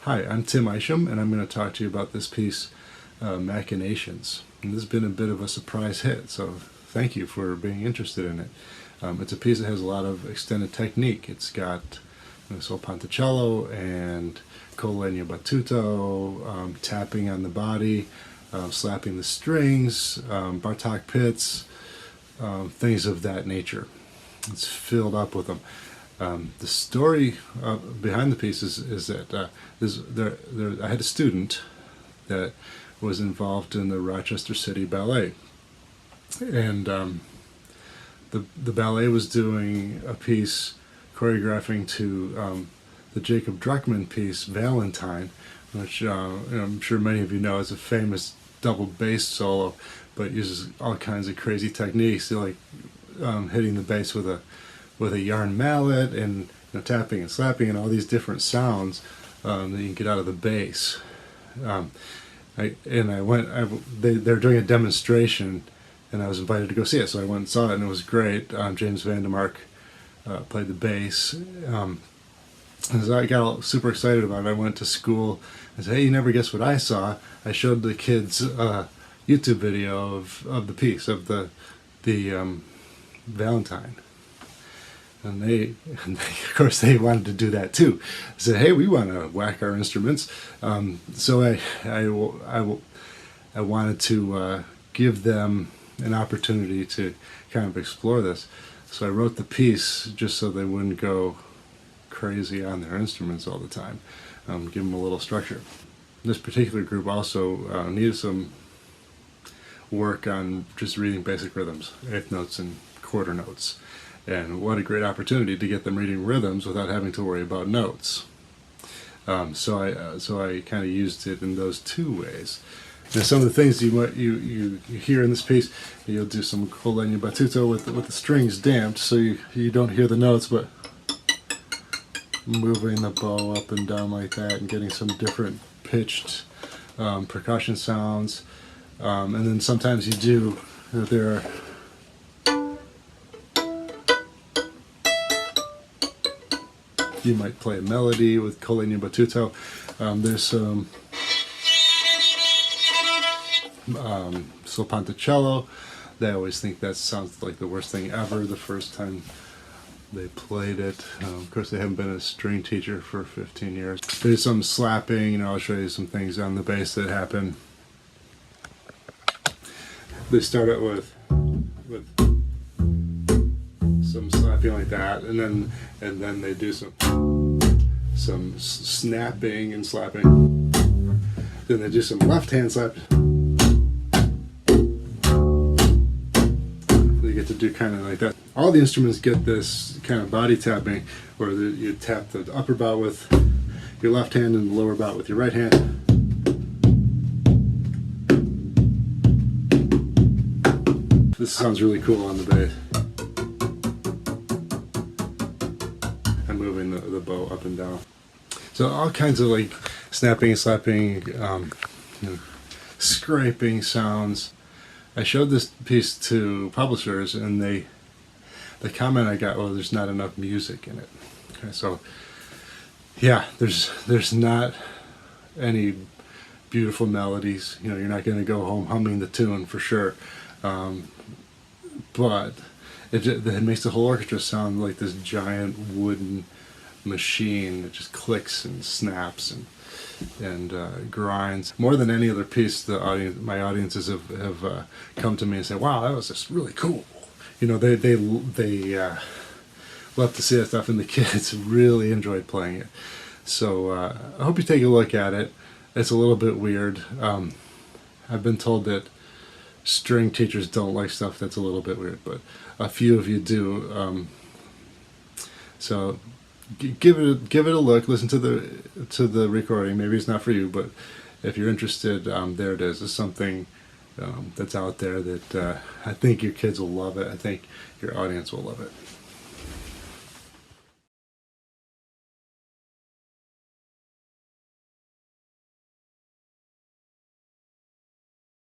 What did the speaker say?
Hi, I'm Tim Isham, and I'm going to talk to you about this piece, Machinations. And this has been a bit of a surprise hit, so thank you for being interested in it. It's a piece that has a lot of extended technique. It's got solpanticello and con legno battuto, tapping on the body, slapping the strings, Bartok pits, things of that nature. It's filled up with them. The story behind the piece is that I had a student that was involved in the Rochester City Ballet, and the ballet was doing a piece choreographing to the Jacob Druckmann piece Valentine, which I'm sure many of you know is a famous double bass solo, but uses all kinds of crazy techniques, like hitting the bass with a yarn mallet and tapping and slapping and all these different sounds that you can get out of the bass. They're doing a demonstration, and I was invited to go see it, so I went and saw it, and it was great. James Vandermark played the bass. As I got super excited about it, I went to school and said, "Hey, you never guess what I saw?" I showed the kids YouTube video of the piece, of the Valentine. And they, of course, they wanted to do that too. I said, "Hey, we want to whack our instruments." So I wanted to give them an opportunity to kind of explore this. So I wrote the piece just so they wouldn't go crazy on their instruments all the time. Give them a little structure. This particular group also needed some work on just reading basic rhythms, eighth notes and quarter notes. And what a great opportunity to get them reading rhythms without having to worry about notes. So I kind of used it in those two ways. Now, some of the things you hear in this piece, you'll do some con legno battuto with the strings damped, so you don't hear the notes, but moving the bow up and down like that and getting some different pitched percussion sounds. And then sometimes you do, there are you might play a melody with con legno battuto. There's some solpanticello. They always think that sounds like the worst thing ever the first time they played it. Of course, they haven't been a string teacher for 15 years. There's some slapping, I'll show you some things on the bass that happen. They start out with some slapping like that, and then they do some snapping and slapping. Then they do some left hand slap. You get to do kind of like that. All the instruments get this kind of body tapping, where you tap the upper bout with your left hand and the lower bout with your right hand. This sounds really cool on the bass. I'm moving the bow up and down. So all kinds of like snapping and slapping, scraping sounds. I showed this piece to publishers, and the comment I got, "Oh, there's not enough music in it." Okay, so yeah, there's not any beautiful melodies. You're not going to go home humming the tune for sure. But it makes the whole orchestra sound like this giant wooden machine that just clicks and snaps and grinds. More than any other piece, my audiences have come to me and said, "Wow, that was just really cool." They love to see that stuff, and the kids really enjoyed playing it. So I hope you take a look at it. It's a little bit weird. I've been told that string teachers don't like stuff that's a little bit weird, but a few of you do. So give it a look. Listen to the recording. Maybe it's not for you, but if you're interested, there it is. It's something that's out there that I think your kids will love it. I think your audience will love it.